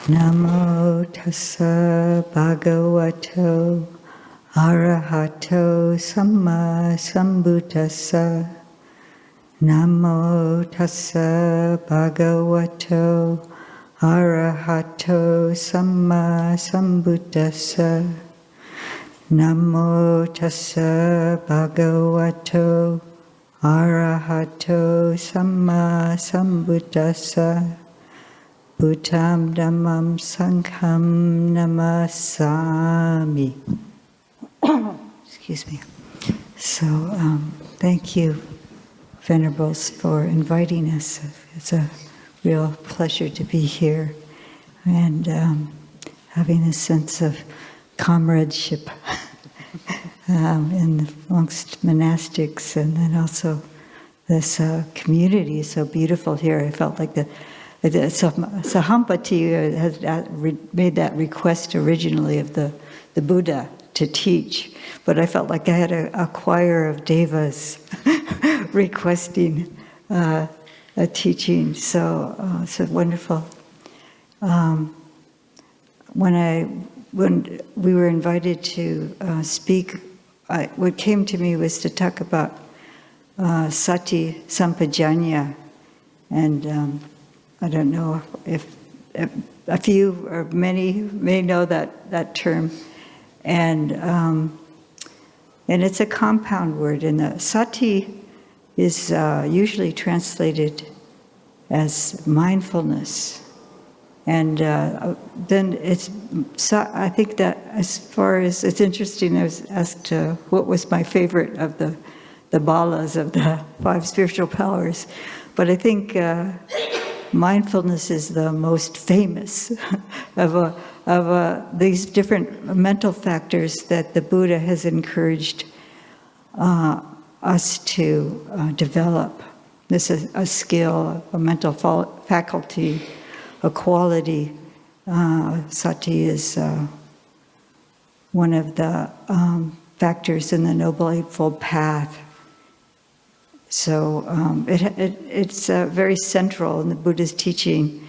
Namo tassa bhagavato arahato samma sambuddhassa. Namo tassa bhagavato arahato samma sambuddhassa. Namo tassa bhagavato arahato samma sambuddhassa. Buddham dhammam sangham namasami. Excuse me. So, thank you, Venerables, for inviting us. It's a real pleasure to be here and having a sense of comradeship amongst monastics, and then also this community is so beautiful here. I felt like the Sahampati has made that request originally of the Buddha to teach, but I felt like I had a choir of devas requesting a teaching. So wonderful. When we were invited to speak, what came to me was to talk about sati sampajanya, and I don't know if a few or many may know that term, and it's a compound word, and the sati is usually translated as mindfulness, and then I think that as far as it's interesting, I was asked what was my favorite of the balas of the 5 spiritual powers, but I think mindfulness is the most famous of these different mental factors that the Buddha has encouraged us to develop. This is a skill, a mental faculty, a quality. Sati is one of the factors in the Noble Eightfold Path. So it's very central in the Buddha's teaching,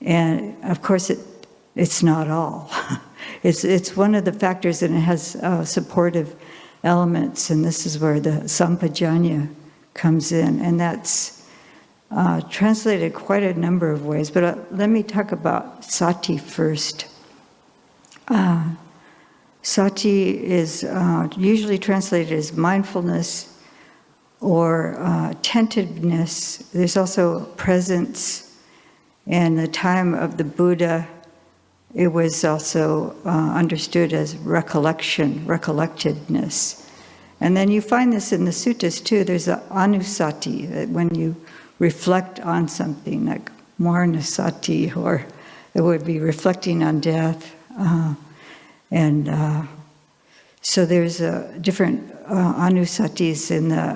and of course it's not all. It's one of the factors, and it has supportive elements, and this is where the sampajanya comes in, and that's translated quite a number of ways. But let me talk about sati first. Sati is usually translated as mindfulness or attentiveness. There's also presence. In the time of the Buddha, it was also understood as recollection, recollectedness. And then you find this in the suttas too. There's an anusati, when you reflect on something, like marnasati, or it would be reflecting on death. So there's different anusatis in the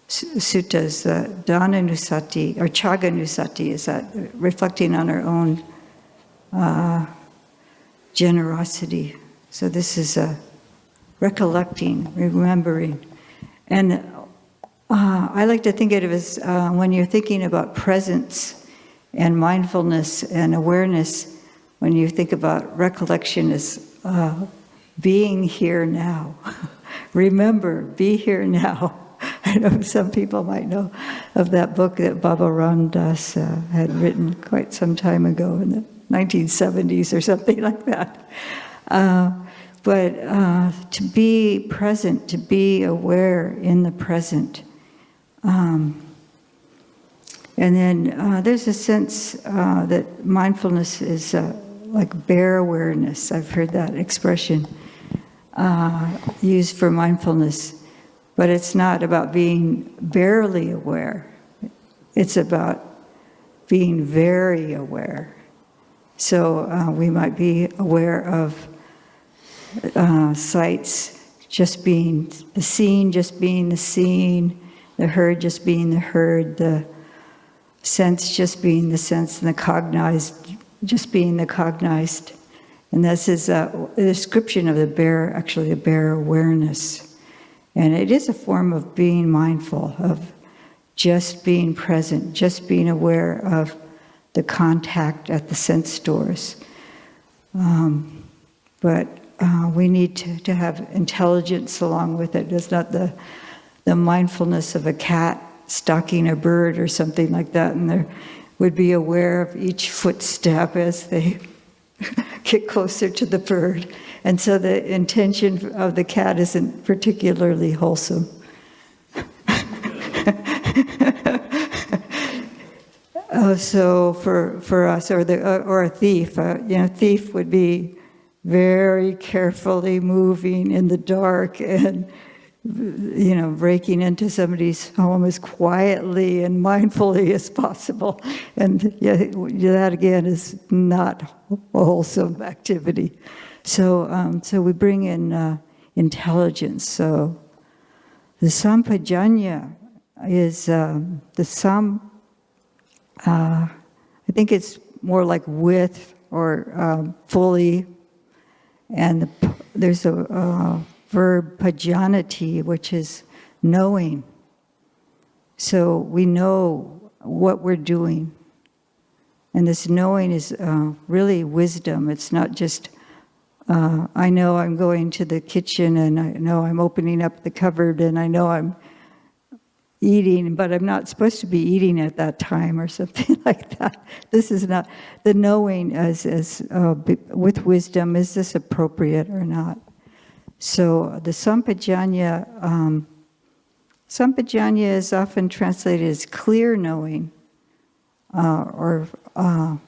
suttas. Dhananusati or chaganusati is that reflecting on our own generosity. So this is recollecting, remembering. And I like to think of it as when you're thinking about presence and mindfulness and awareness, when you think about recollection as being here now. Remember, be here now. I know some people might know of that book that Baba Ram Das had written quite some time ago in the 1970s or something like that. But to be present, to be aware in the present. And then there's a sense that mindfulness is like bare awareness. I've heard that expression used for mindfulness, but it's not about being barely aware. It's about being very aware. So we might be aware of sights just being the seen, just being the seen, the heard just being the heard, the sense just being the sense, and the cognized just being the cognized. And this is a description of the bare awareness. And it is a form of being mindful, of just being present, just being aware of the contact at the sense doors. But we need to have intelligence along with it. It's not the mindfulness of a cat stalking a bird or something like that, and they would be aware of each footstep as they get closer to the bird. And so the intention of the cat isn't particularly wholesome. So for us, or a thief, thief would be very carefully moving in the dark and breaking into somebody's home as quietly and mindfully as possible. And that again is not a wholesome activity. So we bring in intelligence. So the sampajanya is I think it's more like with or fully. And there's a verb pajanati, which is knowing. So we know what we're doing. And this knowing is really wisdom. It's not just, I know I'm going to the kitchen and I know I'm opening up the cupboard and I know I'm eating, but I'm not supposed to be eating at that time or something like that. This is not, the knowing as with wisdom, is this appropriate or not? So the sampajanya is often translated as clear knowing, and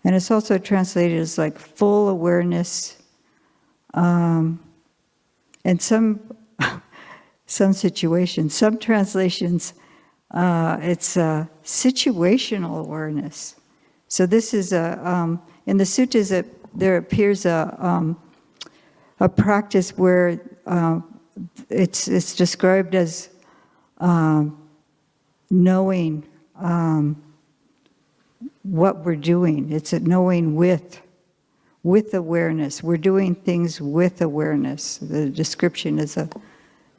it's also translated as like full awareness, and some situations, some translations, it's situational awareness. So this is in the suttas there appears a practice where it's described as knowing what we're doing. It's a knowing with awareness. We're doing things with awareness. The description is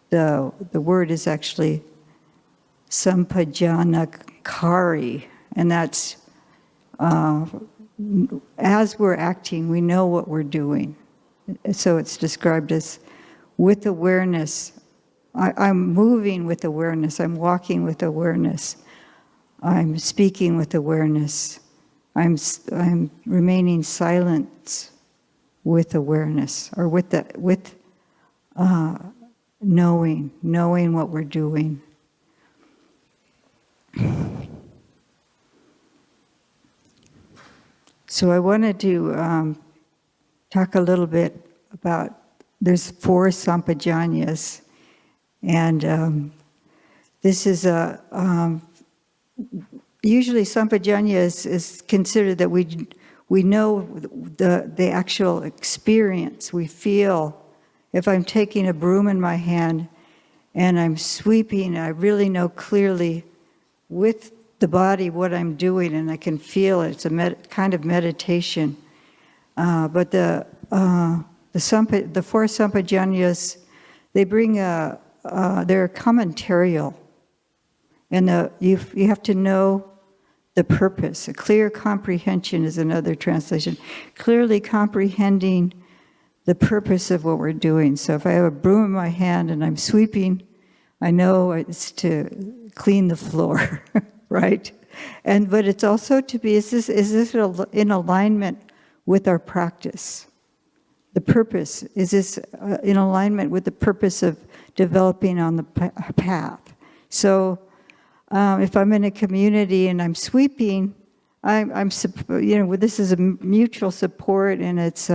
the word is actually sampajanakari, and that's as we're acting, we know what we're doing. So it's described as with awareness. I'm moving with awareness. I'm walking with awareness. I'm speaking with awareness. I'm remaining silent with awareness, or with knowing what we're doing. So I wanted to talk a little bit about, there's 4 sampajanyas, and this is usually sampajanya is considered that we know the actual experience. We feel, if I'm taking a broom in my hand and I'm sweeping, I really know clearly with the body what I'm doing, and I can feel it. It's a kind of meditation. But the 4 sampajanyas, they bring they're commentarial, and you have to know the purpose. A clear comprehension is another translation. Clearly comprehending the purpose of what we're doing. So if I have a broom in my hand and I'm sweeping, I know it's to clean the floor, right? But it's also to be, is this in alignment with our practice? The purpose, is this in alignment with the purpose of developing on the path? So if I'm in a community and I'm sweeping, this is a mutual support, and it's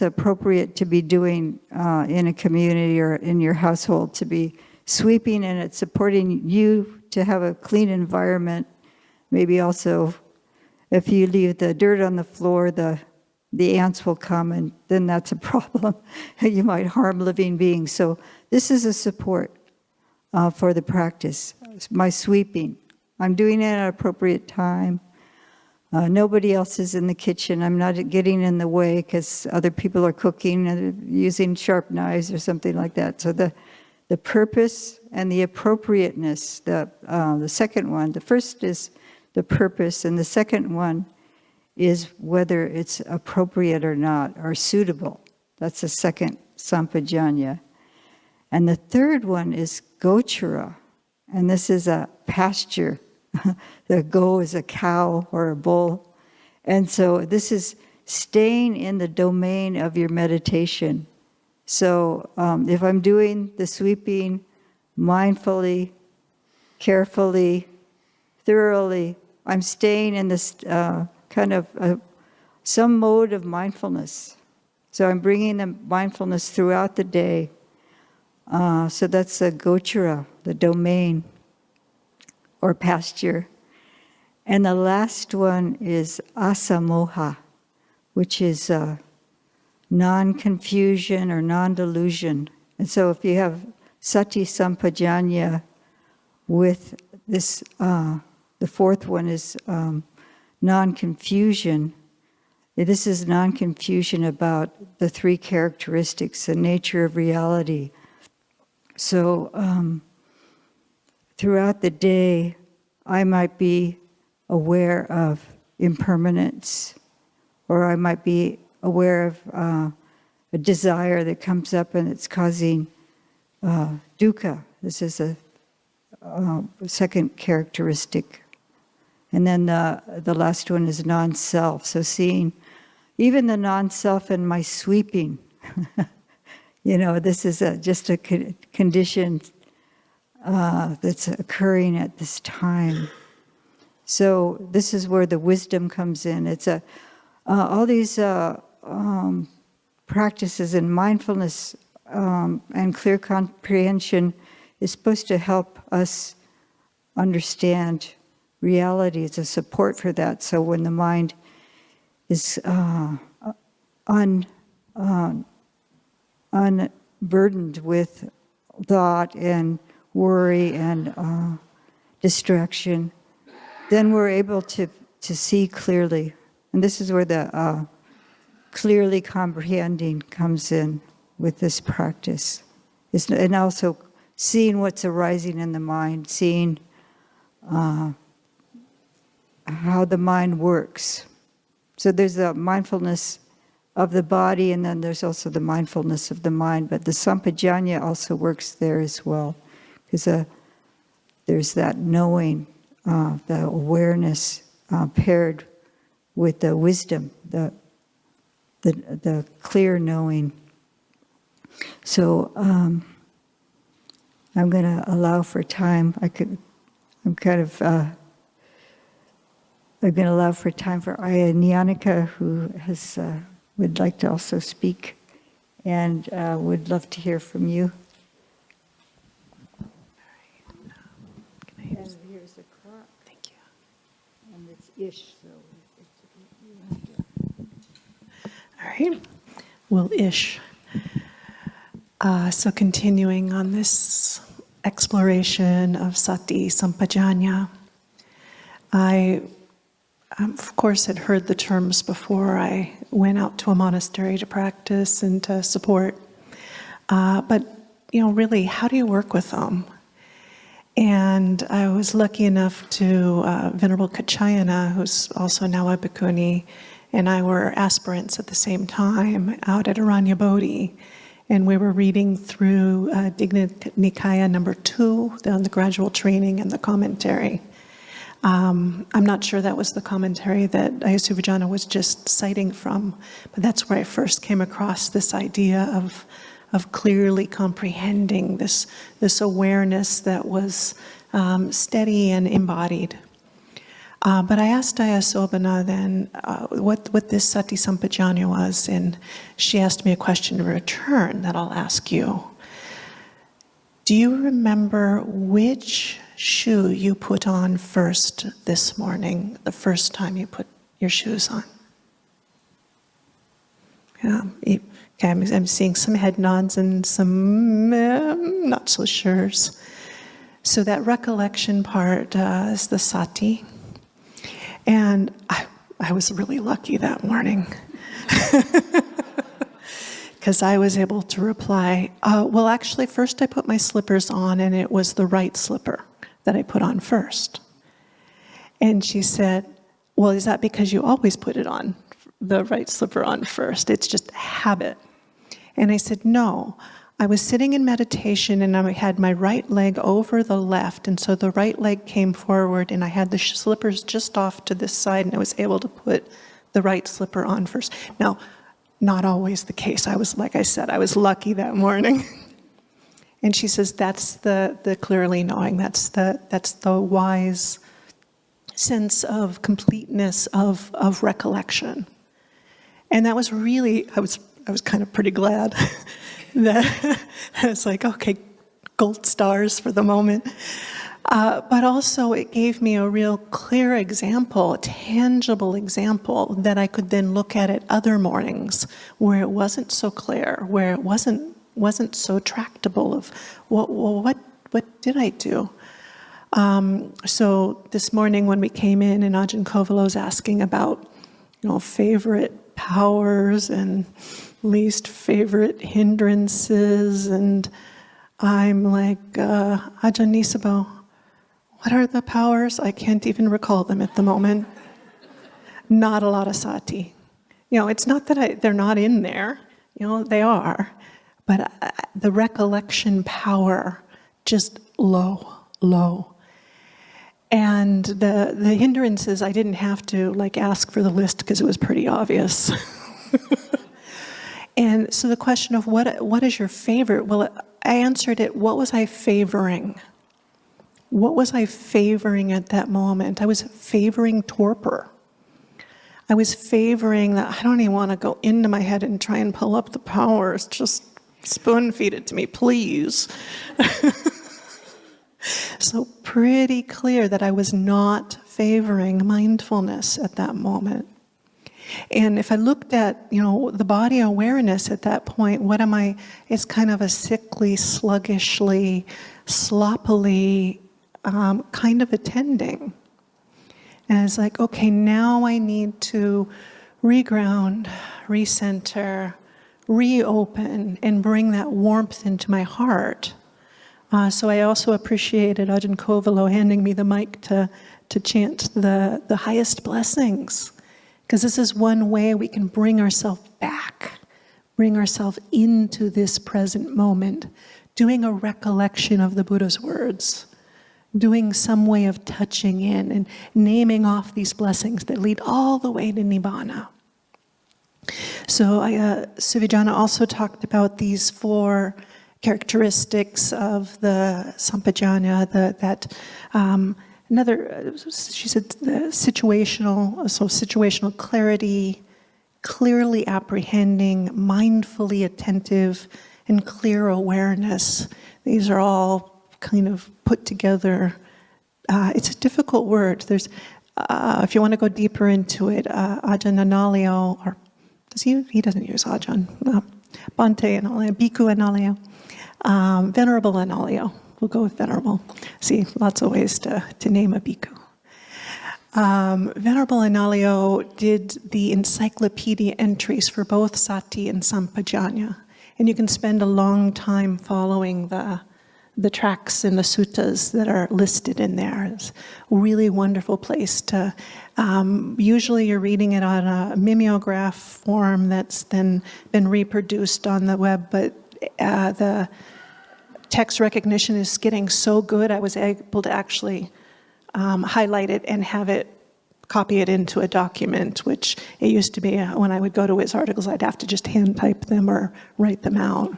appropriate to be doing in a community or in your household, to be sweeping, and it's supporting you to have a clean environment. Maybe also, if you leave the dirt on the floor, the ants will come, and then that's a problem. You might harm living beings. So this is a support for the practice. My sweeping, I'm doing it at an appropriate time. Nobody else is in the kitchen. I'm not getting in the way because other people are cooking and using sharp knives or something like that. So the purpose and the appropriateness, the second one. The first is the purpose. And the second one is whether it's appropriate or not, or suitable. That's the second sampajanya. And the third one is gochara. And this is a pasture. The go is a cow or a bull. And so this is staying in the domain of your meditation. So if I'm doing the sweeping mindfully, carefully, thoroughly, I'm staying in this kind of some mode of mindfulness. So I'm bringing the mindfulness throughout the day. So that's the gochara, the domain or pasture. And the last one is asamoha, which is non-confusion or non-delusion. And so if you have sati sampajanya with this, the fourth one is non-confusion. This is non-confusion about the three characteristics, the nature of reality. So throughout the day, I might be aware of impermanence, or I might be aware of a desire that comes up and it's causing dukkha. This is a second characteristic. And then the last one is non-self. So seeing even the non-self in my sweeping. This is just a condition that's occurring at this time. So this is where the wisdom comes in. It's all these practices in mindfulness and clear comprehension is supposed to help us understand reality. It's a support for that. So when the mind is unburdened with thought and worry and distraction, then we're able to see clearly. And this is where the clearly comprehending comes in with this practice. And also seeing what's arising in the mind, seeing how the mind works. So there's the mindfulness of the body, and then there's also the mindfulness of the mind. But the sampajanya also works there as well, because there's that knowing, the awareness paired with the wisdom, the clear knowing. So I'm going to allow for time. I'm going to allow for time for Ayyā Niyyānika, who would like to also speak, and would love to hear from you. And here's the clock. Thank you. And it's ish, so you have to. All right. Well, ish. So continuing on this exploration of sati sampajanya, I, of course, had heard the terms before I went out to a monastery to practice and to support. But, really, how do you work with them? And I was lucky enough to, Venerable Kachayana, who's also now a bhikkhuni, and I were aspirants at the same time out at Aranya Bodhi. And we were reading through Digna Nikaya number 2, on the gradual training and the commentary. I'm not sure that was the commentary that Ayya Suvijjānā was just citing from, but that's where I first came across this idea of clearly comprehending this awareness that was steady and embodied. But I asked Ayya Suvijjānā then what this sati sampajanya was, and she asked me a question in return that I'll ask you. Do you remember which shoe you put on first this morning, the first time you put your shoes on? Yeah. Okay, I'm seeing some head nods and some not so sure's. So that recollection part is the sati. And I was really lucky that morning because I was able to reply, well, actually, first I put my slippers on, and it was the right slipper that I put on first. And she said, well, is that because you always put it on, the right slipper on first? It's just habit. And I said, no. I was sitting in meditation and I had my right leg over the left, and so the right leg came forward and I had the slippers just off to this side, and I was able to put the right slipper on first. Now, not always the case. I was, like I said, I was lucky that morning. And she says, that's the clearly knowing, that's the wise sense of completeness of recollection. And that was really, I was kind of pretty glad that I was like, okay, gold stars for the moment. But also it gave me a real clear example, a tangible example that I could then look at other mornings where it wasn't so clear, where it wasn't so tractable of, what did I do? So this morning when we came in and Ajahn Kovalo was asking about, favorite powers and least favorite hindrances, and I'm like, Ajahn Nisabo, what are the powers? I can't even recall them at the moment. Not a lot of sati. It's not that they're not in there, they are, but the recollection power, just low. And the hindrances, I didn't have to ask for the list because it was pretty obvious. And so the question of what is your favorite? Well, I answered it, what was I favoring? What was I favoring at that moment? I was favoring torpor. I was favoring that I don't even want to go into my head and try and pull up the powers. Just spoon feed it to me, please. So pretty clear that I was not favoring mindfulness at that moment. And if I looked at, the body awareness at that point, what am I? It's kind of a sickly, sluggishly, sloppily kind of attending. And it's like, okay, now I need to reground, recenter, reopen, and bring that warmth into my heart. So I also appreciated Ajahn Kovalo handing me the mic to chant the highest blessings. Because this is one way we can bring ourselves back, bring ourselves into this present moment, doing a recollection of the Buddha's words, doing some way of touching in and naming off these blessings that lead all the way to Nibbana. So Ayya Suvijjānā also talked about these 4 characteristics of the sampajanya, she said situational clarity, clearly apprehending, mindfully attentive, and clear awareness. These are all kind of put together. It's a difficult word. There's, if you want to go deeper into it, Ajahn Analio, or does he doesn't use Ajahn, Bhante Analio, Bhikkhu Analio, Venerable Analio. We'll go with Venerable. See, lots of ways to name a bhikkhu. Venerable Analio did the encyclopedia entries for both sati and sampajanya. And you can spend a long time following the tracks and the suttas that are listed in there. It's a really wonderful place to, usually you're reading it on a mimeograph form that's then been reproduced on the web, but the text recognition is getting so good, I was able to actually highlight it and have it copy it into a document, which it used to be when I would go to his articles, I'd have to just hand type them or write them out.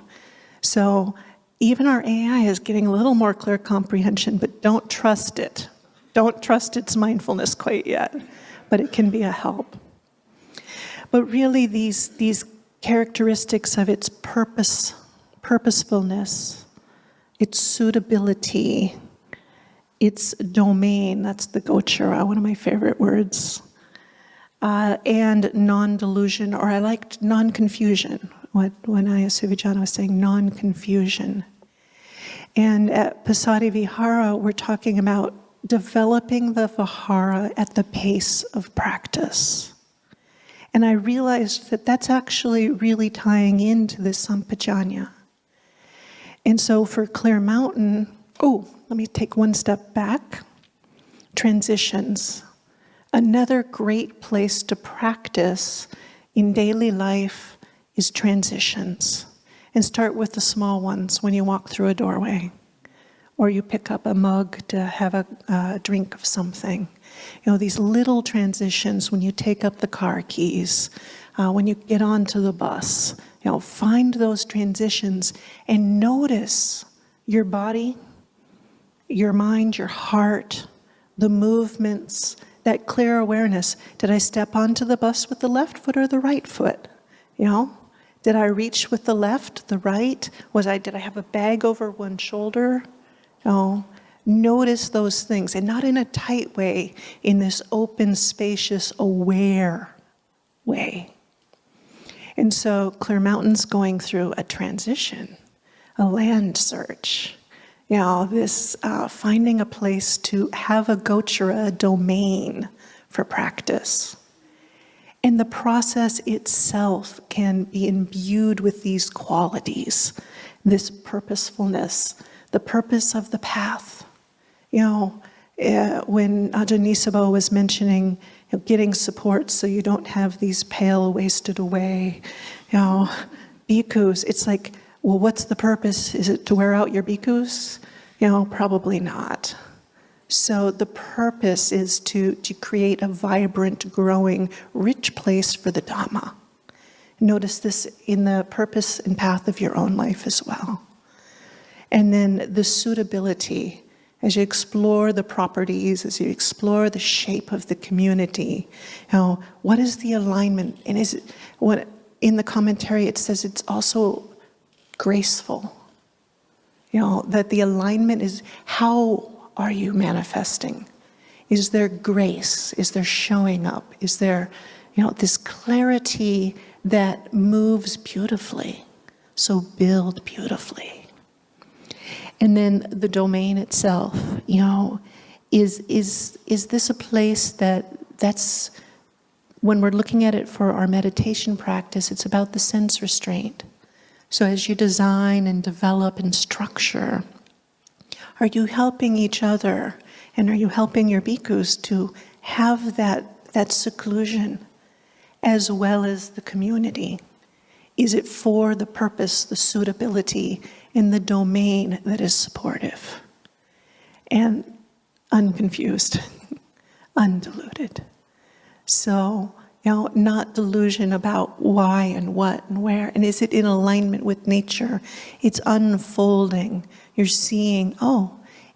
So even our AI is getting a little more clear comprehension, but don't trust it. Don't trust its mindfulness quite yet, but it can be a help. But really these characteristics of its purposefulness, its suitability, its domain, that's the Gochara, one of my favorite words, and non-delusion, or I liked non-confusion, when Ayya Suvijjānā was saying non-confusion. And at Passaddhi Vihara, we're talking about developing the Vihara at the pace of practice. And I realized that that's actually really tying into this sampajanya. And so for Clear Mountain, let me take one step back. Transitions. Another great place to practice in daily life is transitions. And start with the small ones when you walk through a doorway, or you pick up a mug to have a drink of something. You know, these little transitions when you take up the car keys, when you get onto the bus. You know, find those transitions and notice your body, your mind, your heart, the movements, that clear awareness. Did I step onto the bus with the left foot or the right foot? You know? Did I reach with the left, the right? Did I have a bag over one shoulder? No. Notice those things, and not in a tight way, in this open, spacious, aware way. And so Clear Mountain's going through a transition, a land search. You know, this finding a place to have a gochara, a domain for practice. And the process itself can be imbued with these qualities, this purposefulness, the purpose of the path. You know, when Ajahn Nisabo was mentioning getting support so you don't have these pale, wasted away, you know, bhikkhus, it's like, well, what's the purpose? Is it to wear out your bhikkhus? You know, probably not. So the purpose is to create a vibrant, growing, rich place for the Dhamma. Notice this in the purpose and path of your own life as well. And then the suitability, as you explore the properties, as you explore the shape of the community, you know, what is the alignment? And is it, what in the commentary it says it's also graceful. You know, that the alignment is, how are you manifesting? Is there grace? Is there showing up? Is there, you know, this clarity that moves beautifully? So build beautifully. And then the domain itself, you know, is this a place that's, when we're looking at it for our meditation practice, it's about the sense restraint. So as you design and develop and structure, are you helping each other, and are you helping your bhikkhus to have that seclusion as well as the community? Is it for the purpose, the suitability, and the domain that is supportive and unconfused, undiluted? So, you know, not delusion about why and what and where, and is it in alignment with nature? It's unfolding. You're seeing,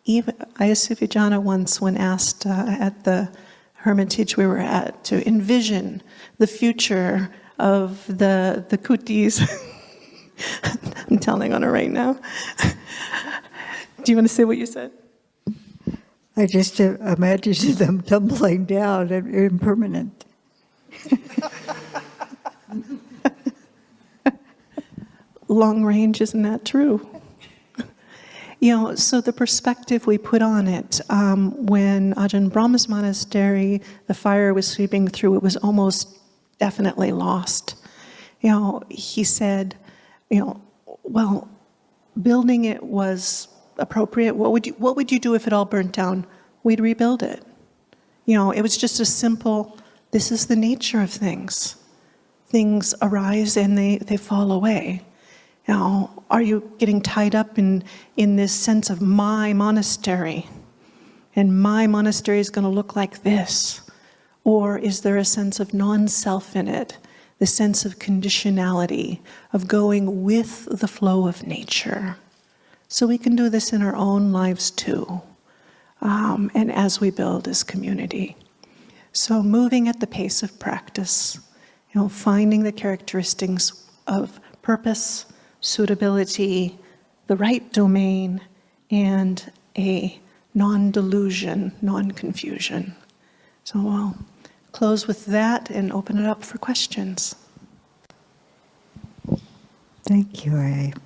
even Ayya Suvijjānā once, when asked at the hermitage we were at, to envision the future of the kutis. I'm telling on her right now. Do you want to say what you said? I just imagined them tumbling down and impermanent. Long range, isn't that true? You know, so the perspective we put on it, when Ajahn Brahma's monastery, the fire was sweeping through, it was almost definitely lost. You know, he said, you know, well, building it was appropriate. What would you do if it all burnt down? We'd rebuild it. You know, it was just a simple, this is the nature of things. Things arise and they fall away. You know, are you getting tied up in this sense of my monastery? And my monastery is going to look like this? Or is there a sense of non-self in it? The sense of conditionality, of going with the flow of nature. So we can do this in our own lives too, and as we build as community. So moving at the pace of practice, you know, finding the characteristics of purpose, suitability, the right domain, and a non-delusion, non-confusion. So I'll close with that and open it up for questions. Thank you, Ayya.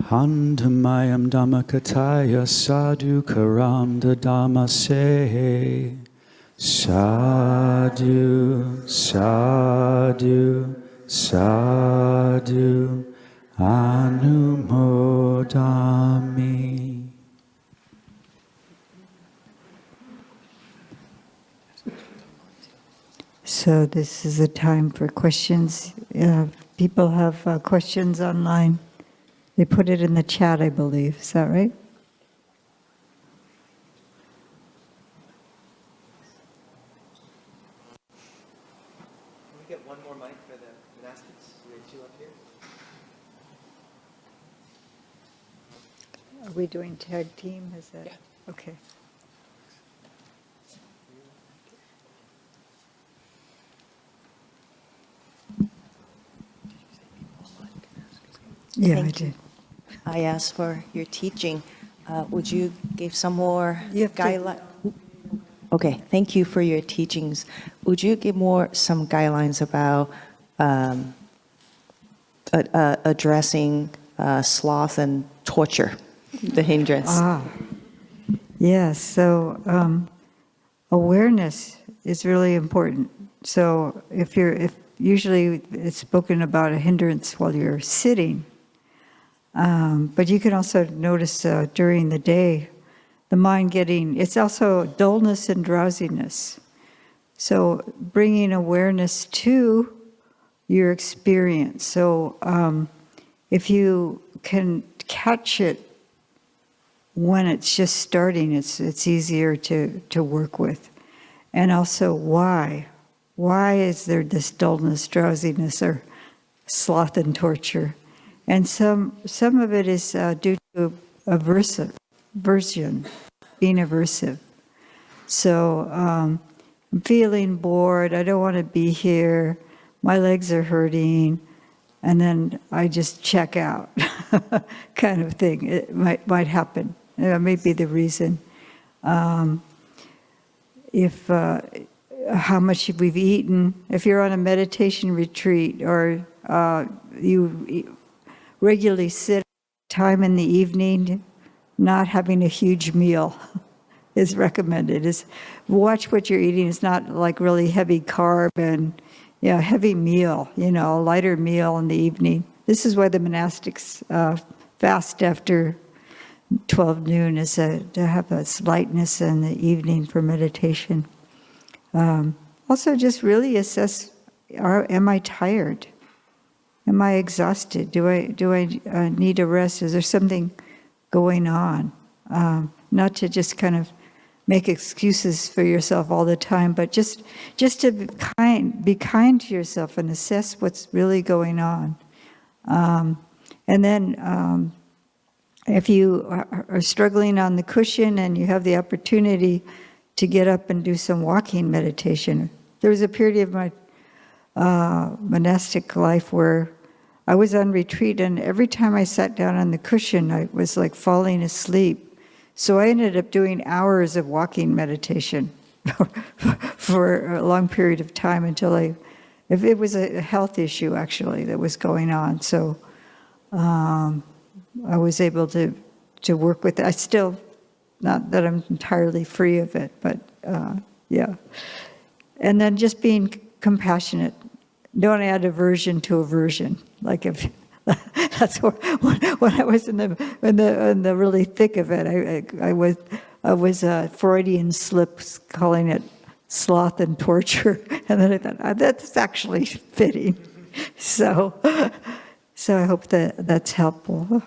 Handamayam Dhammakataya Sadhu Karam Dadamase Sadhu, Sadhu, Sadhu Anumodami. So this is a time for questions. People have questions online. They put it in the chat, I believe. Is that right? Can we get one more mic for the monastics? We have two up here. Are we doing tag team? Is that? Yeah. Okay. Yeah, Thank I you. did. I asked for your teaching. Would you give some more You have to- guidelines? Okay, thank you for your teachings. Would you give some guidelines about addressing sloth and torture, the hindrance? Yes, so awareness is really important. So if usually it's spoken about a hindrance while you're sitting, but you can also notice during the day, the mind it's also dullness and drowsiness. So bringing awareness to your experience. So if you can catch it when it's just starting, it's easier to work with. And also why? Why is there this dullness, drowsiness, or sloth and torture? And some of it is due to aversion, being aversive. So I'm feeling bored, I don't want to be here, my legs are hurting, and then I just check out, kind of thing. It might happen. That may be the reason. If how much we've eaten, if you're on a meditation retreat or you regularly sit time in the evening, not having a huge meal is recommended. Watch what you're eating. It's not like really heavy carb and heavy meal, a lighter meal in the evening. This is why the monastics fast after 12 noon is to have this lightness in the evening for meditation. Also just really assess, am I tired? Am I exhausted? Do I need a rest? Is there something going on? Not to just kind of make excuses for yourself all the time, but just to be kind to yourself and assess what's really going on. And then if you are struggling on the cushion and you have the opportunity to get up and do some walking meditation. There was a period of my monastic life where I was on retreat, and every time I sat down on the cushion, I was like falling asleep. So I ended up doing hours of walking meditation for a long period of time until if it was a health issue actually that was going on. So I was able to work with it. I still, not that I'm entirely free of it, but yeah. And then just being compassionate. Don't add aversion to aversion. Like if that's when I was in the really thick of it, I was Freudian slips calling it sloth and torture, and then I thought that's actually fitting. So I hope that's helpful.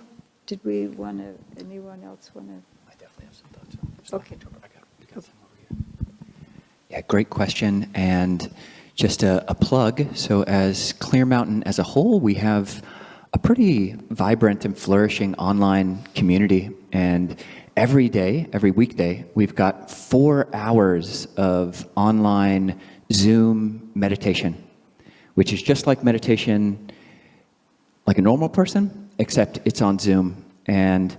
Did we want to? Anyone else want to? I definitely have some thoughts. Okay. I got some over here. Yeah, great question. And just a plug. So as Clear Mountain as a whole, we have a pretty vibrant and flourishing online community. And every day, every weekday, we've got 4 hours of online Zoom meditation, which is just like meditation like a normal person, except it's on Zoom. And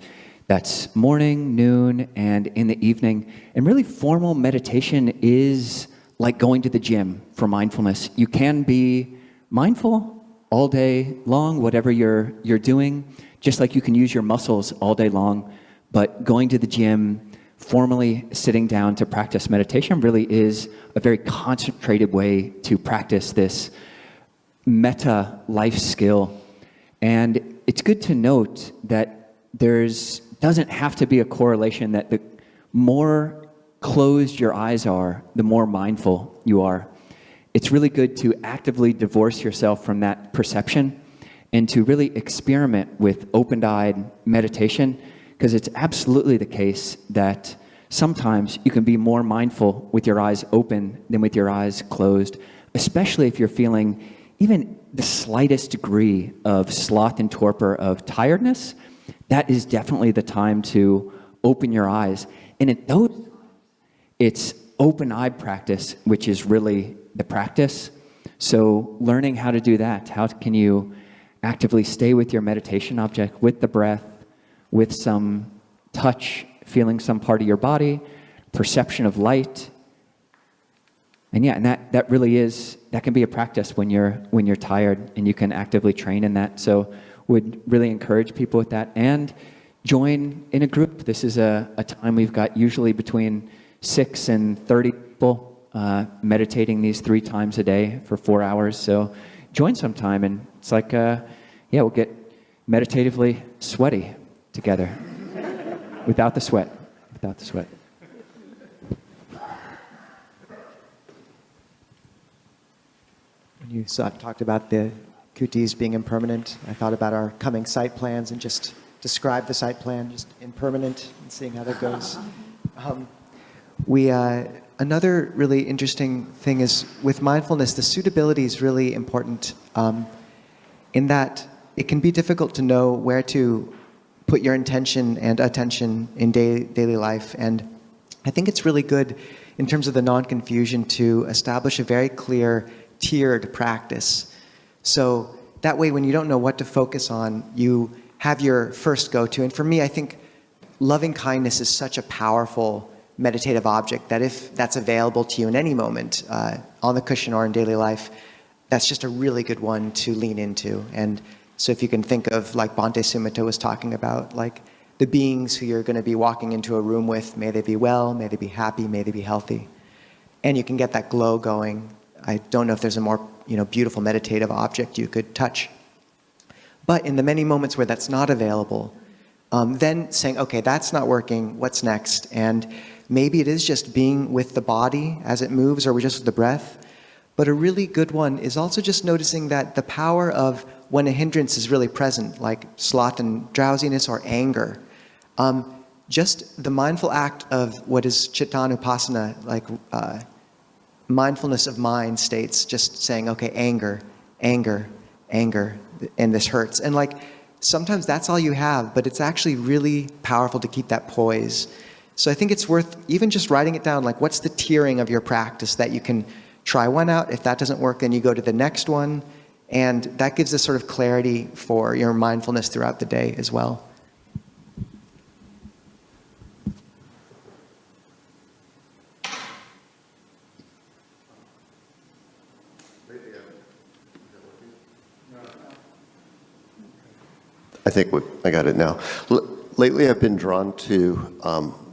that's morning, noon, and in the evening. And really formal meditation is like going to the gym for mindfulness. You can be mindful all day long, whatever you're doing, just like you can use your muscles all day long. But going to the gym, formally sitting down to practice meditation really is a very concentrated way to practice this meta life skill. And it's good to note that doesn't have to be a correlation that the more closed your eyes are, the more mindful you are. it's really good to actively divorce yourself from that perception and to really experiment with open-eyed meditation, because it's absolutely the case that sometimes you can be more mindful with your eyes open than with your eyes closed, especially if you're feeling even the slightest degree of sloth and torpor, of tiredness. That is definitely the time to open your eyes. And at those times, it's open-eyed practice, which is really the practice. So learning how to do that, how can you actively stay with your meditation object, with the breath, with some touch, feeling some part of your body, perception of light. And yeah, and that really is, that can be a practice when you're tired, and you can actively train in that. So would really encourage people with that, and join in a group. This is a time we've got usually between 6 and 30 people meditating these 3 times a day for 4 hours. So join sometime, and it's like, yeah, we'll get meditatively sweaty together without the sweat, without the sweat. When you talked about the kutis being impermanent, I thought about our coming site plans and just describe the site plan, just impermanent, and seeing how that goes. Another really interesting thing is with mindfulness, the suitability is really important in that it can be difficult to know where to put your intention and attention in daily life. And I think it's really good in terms of the non-confusion to establish a very clear tiered practice. So that way, when you don't know what to focus on, you have your first go-to. And for me, I think loving kindness is such a powerful meditative object that if that's available to you in any moment, on the cushion or in daily life, that's just a really good one to lean into. And so if you can think of, like Bhante Sumita was talking about, like the beings who you're going to be walking into a room with, may they be well, may they be happy, may they be healthy. And you can get that glow going. I don't know if there's a more beautiful meditative object you could touch. But in the many moments where that's not available, then saying, okay, that's not working, what's next? And maybe it is just being with the body as it moves, or we're just with the breath. But a really good one is also just noticing that the power of when a hindrance is really present, like sloth and drowsiness or anger, just the mindful act of what is Chittanupassana, like mindfulness of mind states, just saying, okay, anger, anger, anger, and this hurts. And like, sometimes that's all you have, but it's actually really powerful to keep that poise. So I think it's worth even just writing it down, like what's the tiering of your practice that you can try one out. If that doesn't work, then you go to the next one. And that gives a sort of clarity for your mindfulness throughout the day as well. I think I got it now. Lately, I've been drawn to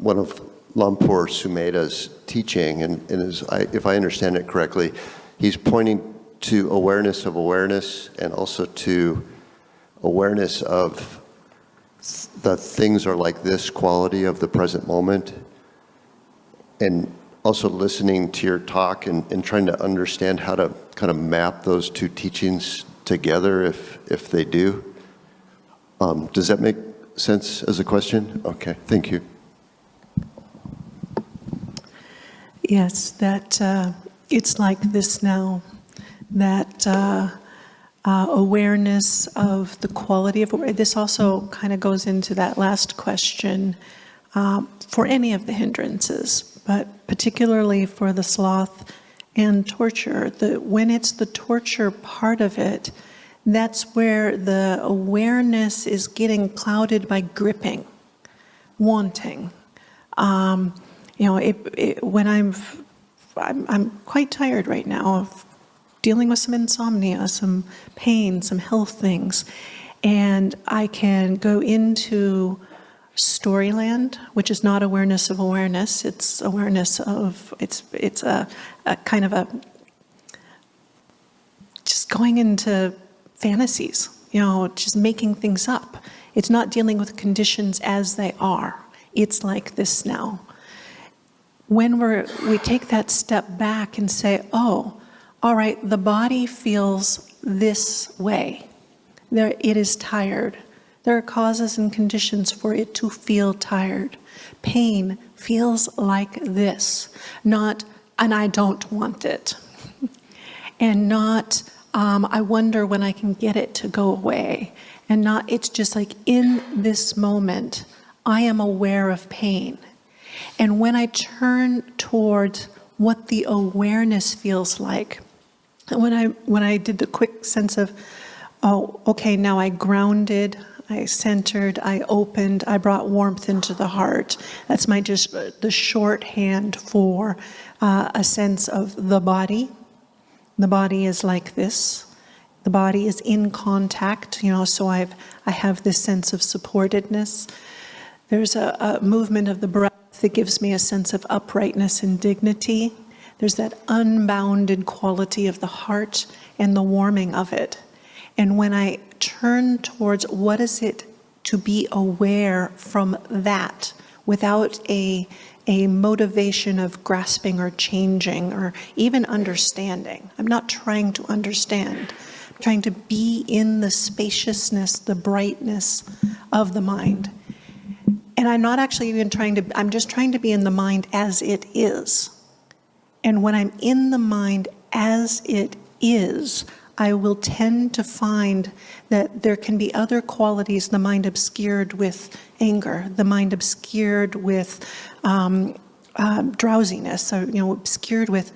one of Lumpur Sumedha's teaching, and if I understand it correctly, he's pointing to awareness of awareness, and also to awareness of the things are like this quality of the present moment, and also listening to your talk and trying to understand how to kind of map those two teachings together if they do. Does that make sense as a question? Okay, thank you. Yes, that it's like this now, that awareness of the quality of this also kind of goes into that last question for any of the hindrances, but particularly for the sloth and torture. When it's the torture part of it, that's where the awareness is getting clouded by gripping, wanting. When I'm quite tired right now of dealing with some insomnia, some pain, some health things, and I can go into storyland, which is not awareness of awareness. It's awareness of it's a kind of a just going into fantasies, just making things up. It's not dealing with conditions as they are. It's like this now. When we take that step back and say, oh, all right, the body feels this way. It is tired. There are causes and conditions for it to feel tired. Pain feels like this, not, and I don't want it, and not, I wonder when I can get it to go away, and not, it's just like in this moment, I am aware of pain. And when I turn towards what the awareness feels like, when I did the quick sense of, oh, okay, now I grounded, I centered, I opened, I brought warmth into the heart. That's just the shorthand for a sense of the body. The body is like this. The body is in contact, so I have this sense of supportedness. There's a movement of the breath that gives me a sense of uprightness and dignity. There's that unbounded quality of the heart and the warming of it. And when I turn towards what is it to be aware from that without a motivation of grasping or changing or even understanding. I'm not trying to understand. I'm trying to be in the spaciousness, the brightness of the mind. And I'm not actually even I'm just trying to be in the mind as it is. And when I'm in the mind as it is, I will tend to find that there can be other qualities, the mind obscured with anger, the mind obscured with drowsiness, or, obscured with,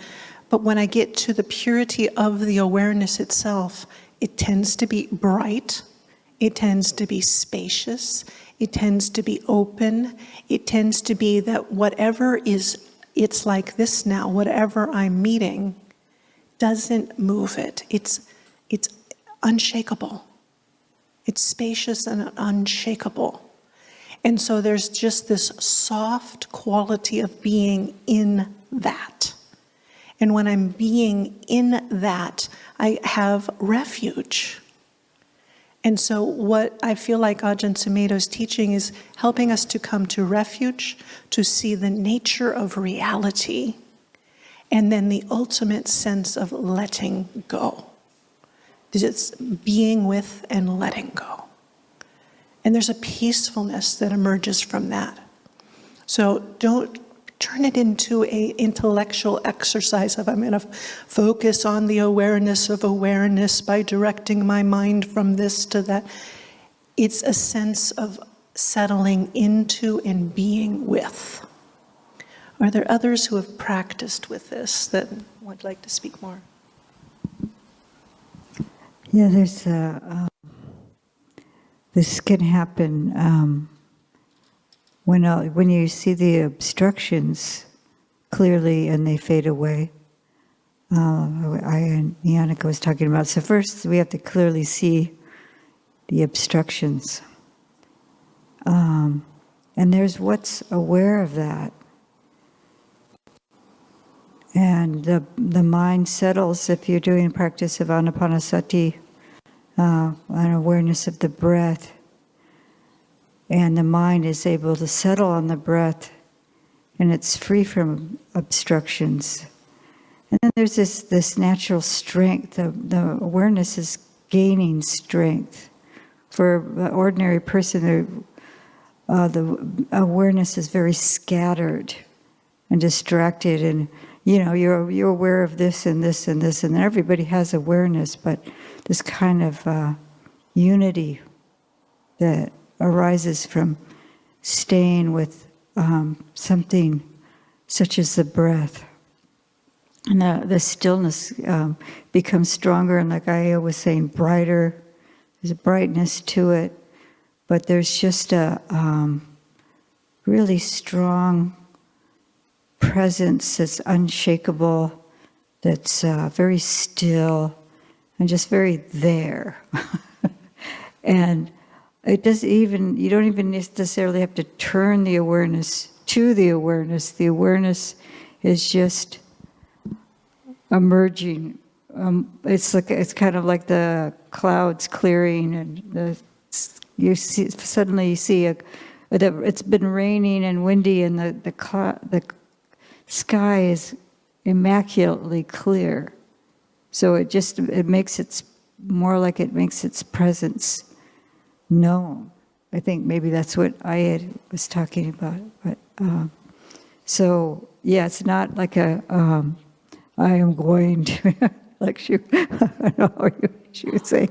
but when I get to the purity of the awareness itself, it tends to be bright, it tends to be spacious, it tends to be open, it tends to be that whatever is, it's like this now, whatever I'm meeting, doesn't move it. It's unshakable. It's spacious and unshakable. And so there's just this soft quality of being in that. And when I'm being in that, I have refuge. And so what I feel like Ajahn Sumedho's teaching is helping us to come to refuge, to see the nature of reality, and then the ultimate sense of letting go. It's being with and letting go. And there's a peacefulness that emerges from that. So don't turn it into an intellectual exercise of I'm going to focus on the awareness of awareness by directing my mind from this to that. It's a sense of settling into and being with. Are there others who have practiced with this that would like to speak more? Yeah, there's this can happen when you see the obstructions clearly and they fade away. Ayya Niyyānika was talking about. So first we have to clearly see the obstructions. And there's what's aware of that. And the mind settles if you're doing a practice of anapanasati, an awareness of the breath. And the mind is able to settle on the breath, and it's free from obstructions. And then there's this natural strength. The awareness is gaining strength. For the ordinary person, the awareness is very scattered and distracted, and you're aware of this and this and this, and everybody has awareness, but this kind of unity that arises from staying with something such as the breath. And the stillness becomes stronger, and like Ayya was saying, brighter. There's a brightness to it, but there's just a really strong presence that's unshakable, that's very still, and just very there. And it doesn't you don't even necessarily have to turn the awareness to the awareness. The awareness is just emerging. It's kind of like the clouds clearing, and suddenly you see it's been raining and windy, and the sky is immaculately clear. So it makes its more like it makes its presence known. I think maybe that's what Ayya was talking about. But so yeah, it's not like a I am going to like she would say.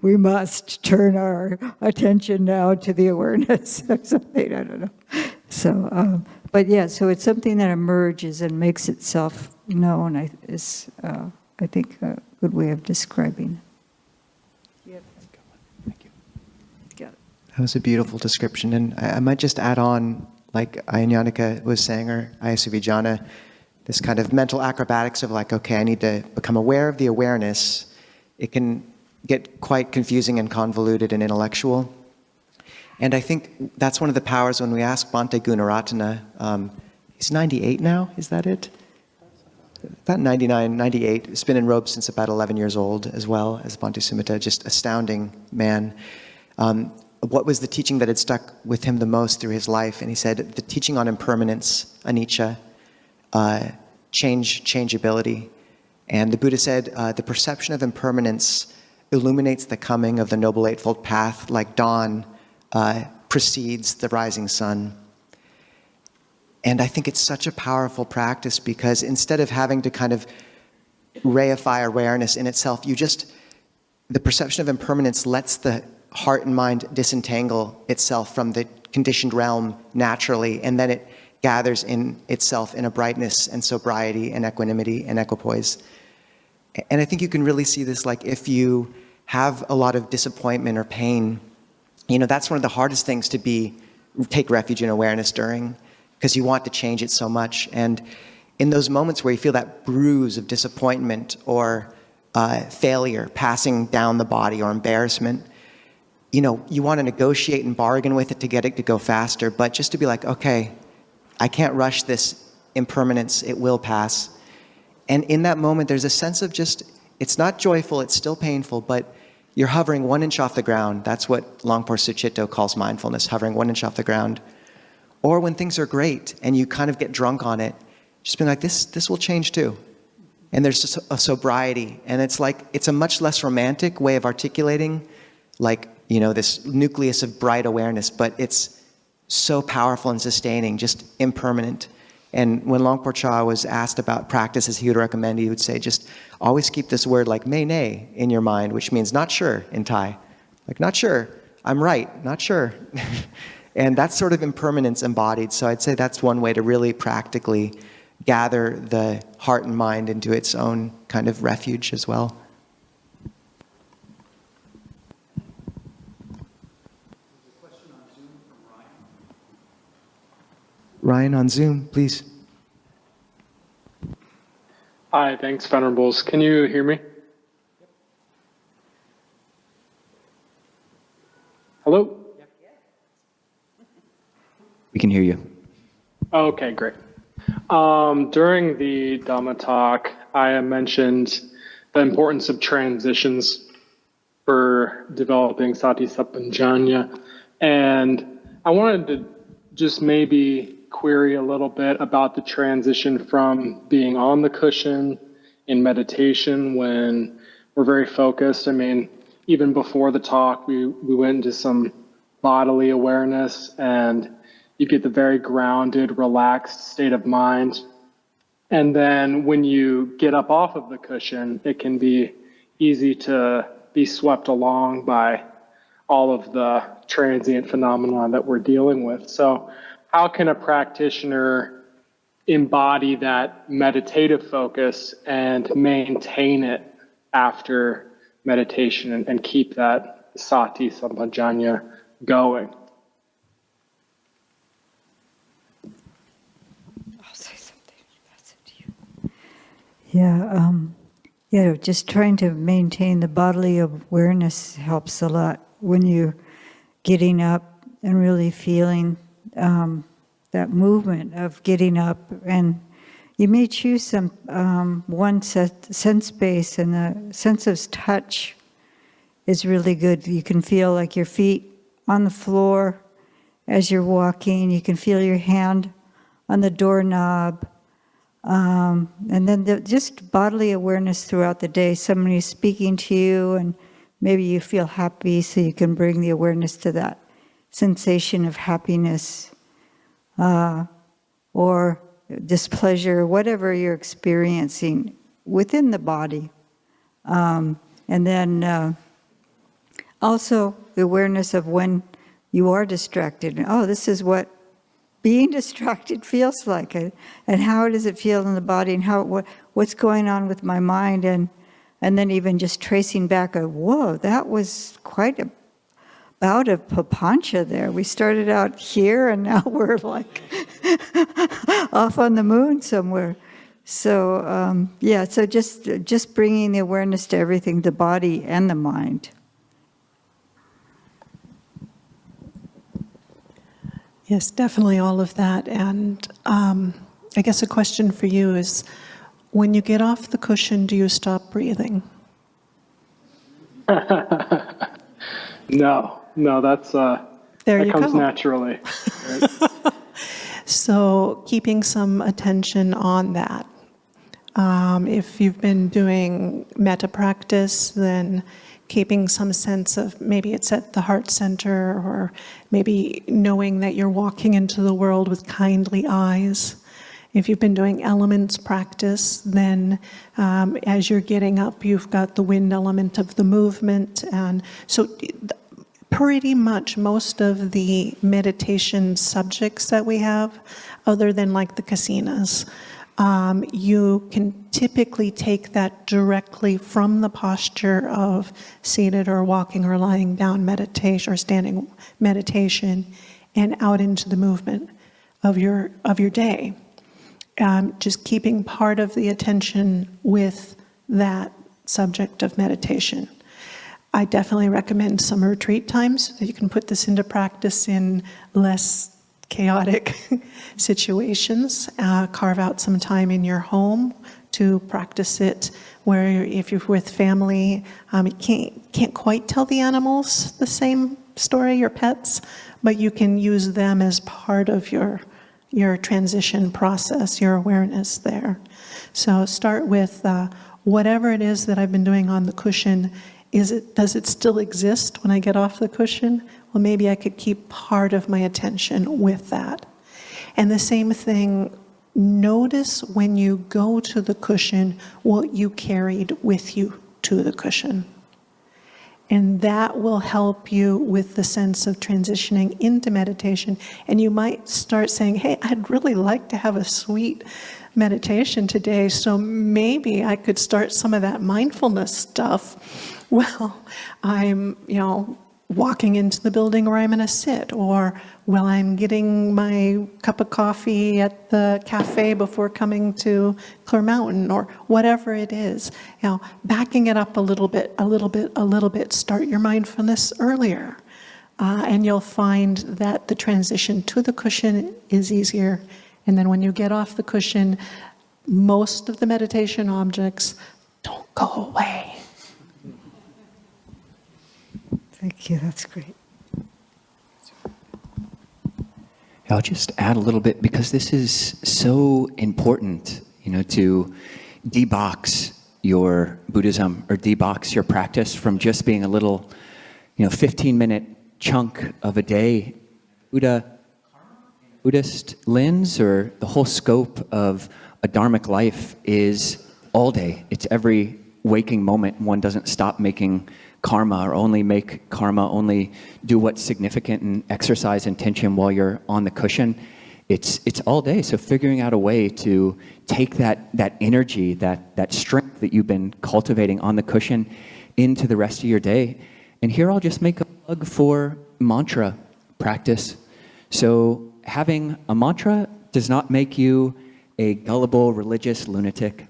We must turn our attention now to the awareness or something. I don't know. So, but yeah, so it's something that emerges and makes itself known. Is I think a good way of describing it. That was a beautiful description, and I might just add on, like Ayyā Niyyānika was saying, or Ayya Suvijjānā, this kind of mental acrobatics of like, okay, I need to become aware of the awareness. It can get quite confusing and convoluted and intellectual. And I think that's one of the powers when we ask Bhante Gunaratana, he's 98 now, is that it? About 99, 98, he's been in robes since about 11 years old as well as Bhante Sumita, just astounding man. What was the teaching that had stuck with him the most through his life? And he said, the teaching on impermanence, anicca, changeability. And the Buddha said, the perception of impermanence illuminates the coming of the Noble Eightfold Path like dawn precedes the rising sun. And I think it's such a powerful practice because instead of having to kind of reify awareness in itself, the perception of impermanence lets the heart and mind disentangle itself from the conditioned realm naturally, and then it gathers in itself in a brightness and sobriety and equanimity and equipoise. And I think you can really see this, like if you have a lot of disappointment or pain, that's one of the hardest things to take refuge in awareness during, because you want to change it so much. And in those moments where you feel that bruise of disappointment or failure passing down the body or embarrassment, you want to negotiate and bargain with it to get it to go faster, but just to be like, okay, I can't rush this impermanence, it will pass. And in that moment, there's a sense of it's not joyful, it's still painful, but you're hovering 1 inch off the ground. That's what Longpo Sucitto calls mindfulness, hovering 1 inch off the ground. Or when things are great and you kind of get drunk on it, just being like, this will change too. And there's just a sobriety. And it's like, it's a much less romantic way of articulating, like, this nucleus of bright awareness, but it's so powerful and sustaining, just impermanent. And when Longpo Cha was asked about practices he would recommend, he would say, just always keep this word like me ne in your mind, which means not sure in Thai. Like, not sure, I'm right, not sure. And that's sort of impermanence embodied. So I'd say that's one way to really practically gather the heart and mind into its own kind of refuge as well. Ryan on Zoom, please. Hi, thanks, Venerables. Can you hear me? Hello? We can hear you. Okay, great. During the Dhamma talk, I mentioned the importance of transitions for developing Sati Sampajanya, and I wanted to just maybe query a little bit about the transition from being on the cushion in meditation when we're very focused. I mean, even before the talk, we went into some bodily awareness, and you get the very grounded, relaxed state of mind. And then when you get up off of the cushion, it can be easy to be swept along by all of the transient phenomena that we're dealing with. So how can a practitioner embody that meditative focus and maintain it after meditation and keep that Sati Sampajanya going? I'll say something. That's it to you. Yeah, just trying to maintain the bodily awareness helps a lot when you're getting up and really feeling that movement of getting up. And you may choose some one sense base, and the sense of touch is really good. You can feel like your feet on the floor as you're walking. You can feel your hand on the doorknob. And then just bodily awareness throughout the day. Somebody's speaking to you, and maybe you feel happy, so you can bring the awareness to that sensation of happiness or displeasure, whatever you're experiencing within the body. And then also the awareness of when you are distracted. Oh, this is what being distracted feels like, and how does it feel in the body, and what's going on with my mind, and then even just tracing back, whoa, that was quite a bout of papancha there. We started out here, and now we're like off on the moon somewhere. So so just bringing the awareness to everything, the body and the mind. Yes, definitely all of that. And I guess a question for you is, when you get off the cushion, do you stop breathing? No, that's There that you comes go. naturally. Right? So keeping some attention on that. If you've been doing metta practice, then keeping some sense of maybe it's at the heart center, or maybe knowing that you're walking into the world with kindly eyes. If you've been doing elements practice, then as you're getting up, you've got the wind element of the movement. And so pretty much most of the meditation subjects that we have, other than like the kasinas, you can typically take that directly from the posture of seated or walking or lying down meditation or standing meditation and out into the movement of your day. Just keeping part of the attention with that subject of meditation. I definitely recommend some retreat times so that you can put this into practice in less chaotic situations. Carve out some time in your home to practice it, where if you're with family, you can't quite tell the animals the same story, your pets, but you can use them as part of your transition process, your awareness there. So start with whatever it is that I've been doing on the cushion. Does it still exist when I get off the cushion? Well, maybe I could keep part of my attention with that. And the same thing, notice when you go to the cushion what you carried with you to the cushion. And that will help you with the sense of transitioning into meditation. And you might start saying, hey, I'd really like to have a sweet meditation today, so maybe I could start some of that mindfulness stuff. Well, I'm, walking into the building where I'm going to sit, or while I'm getting my cup of coffee at the cafe before coming to Clear Mountain, or whatever it is. Backing it up a little bit, start your mindfulness earlier. And you'll find that the transition to the cushion is easier. And then when you get off the cushion, most of the meditation objects don't go away. Thank you, that's great. I'll just add a little bit, because this is so important, to debox your Buddhism or debox your practice from just being a little, 15-minute chunk of a day. Buddhist lens, or the whole scope of a dharmic life, is all day. It's every waking moment. One doesn't stop making karma, or only make karma, only do what's significant and exercise intention while you're on the cushion. It's all day. So figuring out a way to take that energy, that strength that you've been cultivating on the cushion into the rest of your day. And here I'll just make a plug for mantra practice. So having a mantra does not make you a gullible religious lunatic.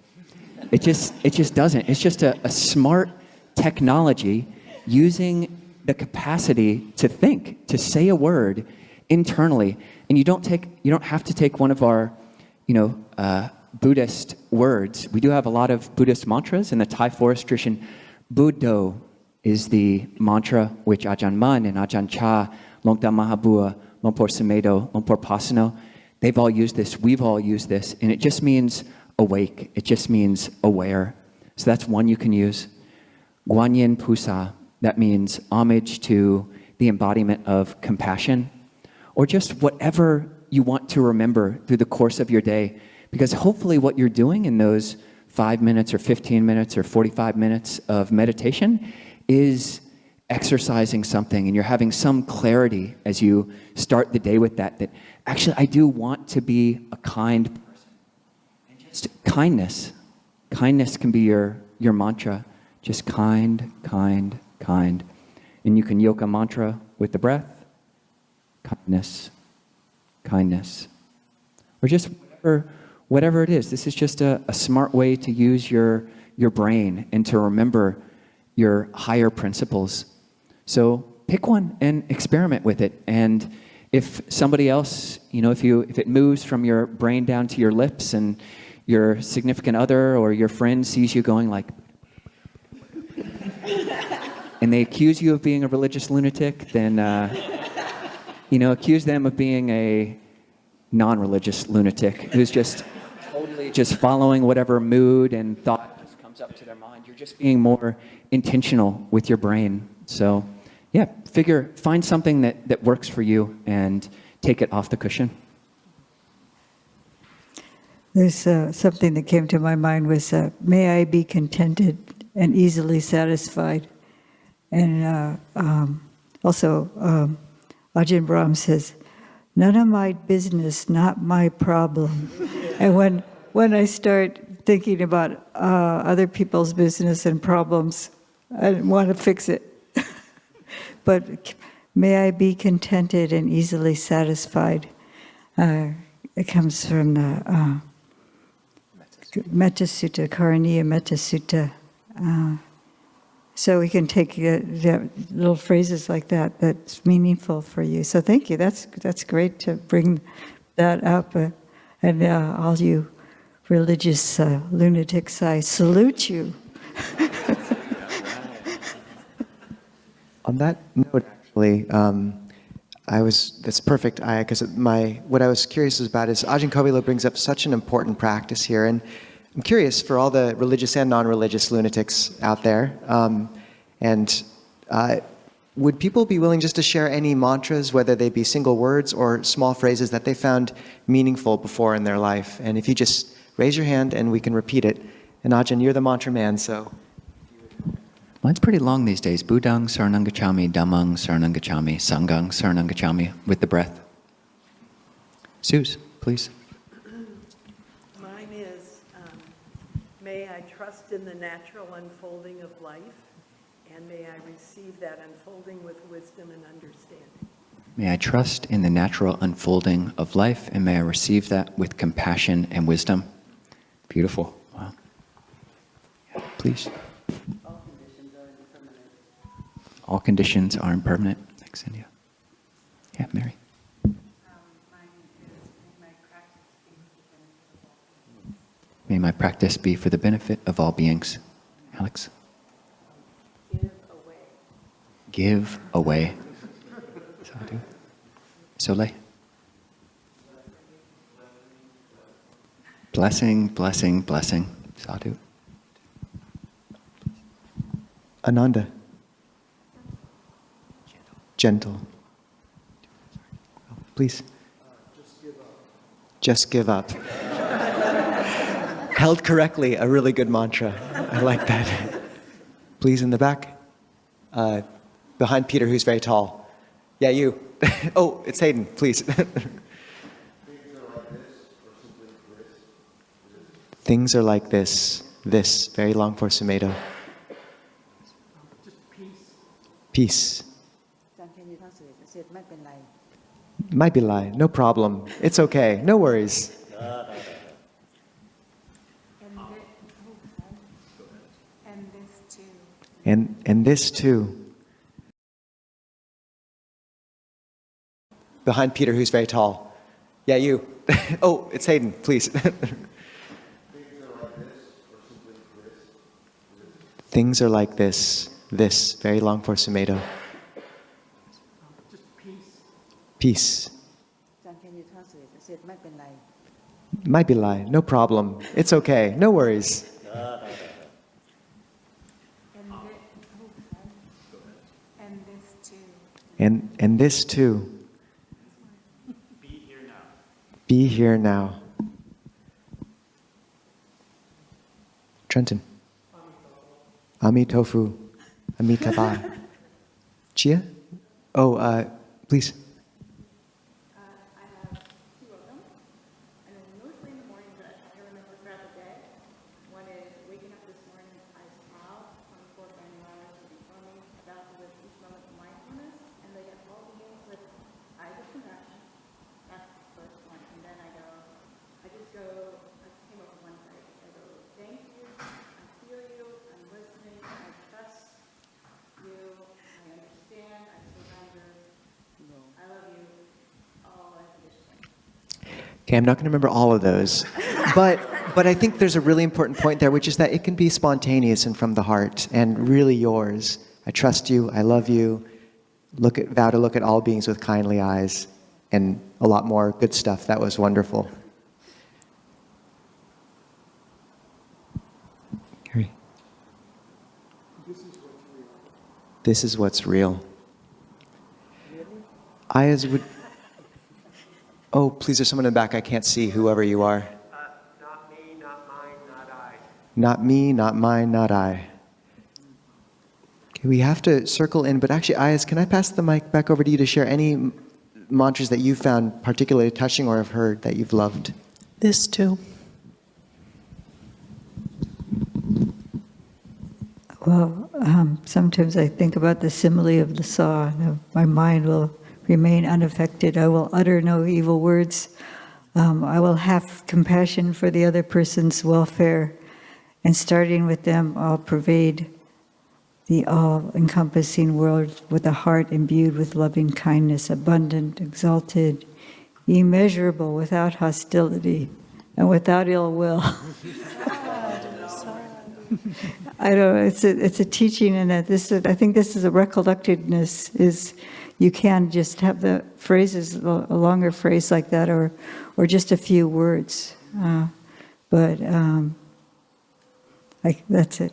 It just doesn't. It's just a smart technology using the capacity to think, to say a word internally. And you don't have to take one of our, Buddhist words. We do have a lot of Buddhist mantras in the Thai forest tradition. Buddho is the mantra which Ajahn Mun and Ajahn Chah, Longdam Mahabua, Lumpur Sumedho, Lumpur Pasanno, they've all used this, we've all used this, and it just means awake. It just means aware. So that's one you can use. Guanyin Pusa, that means homage to the embodiment of compassion, or just whatever you want to remember through the course of your day. Because hopefully what you're doing in those 5 minutes or 15 minutes or 45 minutes of meditation is exercising something, and you're having some clarity as you start the day with that actually I do want to be a kind person. And just kindness. Kindness can be your mantra. Just kind, kind, kind. And you can yoga mantra with the breath. Kindness, kindness. Or just whatever it is. This is just a smart way to use your brain and to remember your higher principles. So pick one and experiment with it. And if somebody else, if it moves from your brain down to your lips and your significant other or your friend sees you going like, and they accuse you of being a religious lunatic, then, accuse them of being a non-religious lunatic who's just totally just following whatever mood and thought just comes up to their mind. You're just being more intentional with your brain. So, yeah, find something that works for you and take it off the cushion. There's something that came to my mind was, may I be contented and easily satisfied. And also, Ajahn Brahm says, none of my business, not my problem. And when I start thinking about other people's business and problems, I want to fix it. But may I be contented and easily satisfied. It comes from the Metta Sutta, Karaniya Metta Sutta. So we can take little phrases like that that's meaningful for you. So thank you. That's great to bring that up. And all you religious lunatics, I salute you. On that note, actually, that's perfect, Ayya, because what I was curious about is Ajahn Kovilo brings up such an important practice here, and I'm curious for all the religious and non-religious lunatics out there, would people be willing just to share any mantras, whether they be single words or small phrases that they found meaningful before in their life? And if you just raise your hand and we can repeat it. And Ajahn, you're the mantra man, so. Mine's pretty long these days. Buddhang saranang gacchami, dhammang saranang gacchami, sanghang saranang gacchami, with the breath. Suze, please. Mine is, may I trust in the natural unfolding of life, and may I receive that unfolding with wisdom and understanding. May I trust in the natural unfolding of life, and may I receive that with compassion and wisdom. Beautiful. Wow. Yeah, please. All conditions are impermanent. Thanks, India. Yeah, Mary. May my practice be for the benefit of all beings. Alex. Give away. Sadhu. Soleil. Blessing, blessing, blessing. Sadhu. Ananda. Gentle. Please. Just give up. Held correctly, a really good mantra. I like that. Please, in the back. Behind Peter, who's very tall. Yeah, you. Oh, it's Hayden, please. Things are like this. This, very long for Sumedho. Peace. Might be lie, no problem. It's okay, no worries. And this too. Behind Peter, who's very tall. Yeah, you. Oh, it's Hayden, please. Things are like this. This, very long for Sumedho. Peace. Might be lie. No problem. It's okay. No worries. And this too. Be here now. Be here now. Trenton. Amitofu. Amitabha. Chia? Oh, please. Okay, I'm not going to remember all of those, but I think there's a really important point there, which is that it can be spontaneous and from the heart, and really yours. I trust you. I love you. Vow to look at all beings with kindly eyes, and a lot more good stuff. That was wonderful. Harry. This is what's real. Ayya's would. Oh, please, there's someone in the back. I can't see, whoever you are. Not me, not mine, not I. Not me, not mine, not I. Okay, we have to circle in, but actually, Ayya, can I pass the mic back over to you to share any mantras that you found particularly touching or have heard that you've loved? This too. Well, sometimes I think about the simile of the saw. My mind will remain unaffected. I will utter no evil words. I will have compassion for the other person's welfare. And starting with them, I'll pervade the all-encompassing world with a heart imbued with loving kindness, abundant, exalted, immeasurable, without hostility, and without ill will. I don't know, it's a teaching in that I think this is a recollectedness, is you can just have the phrases, a longer phrase like that, or just a few words. But that's it.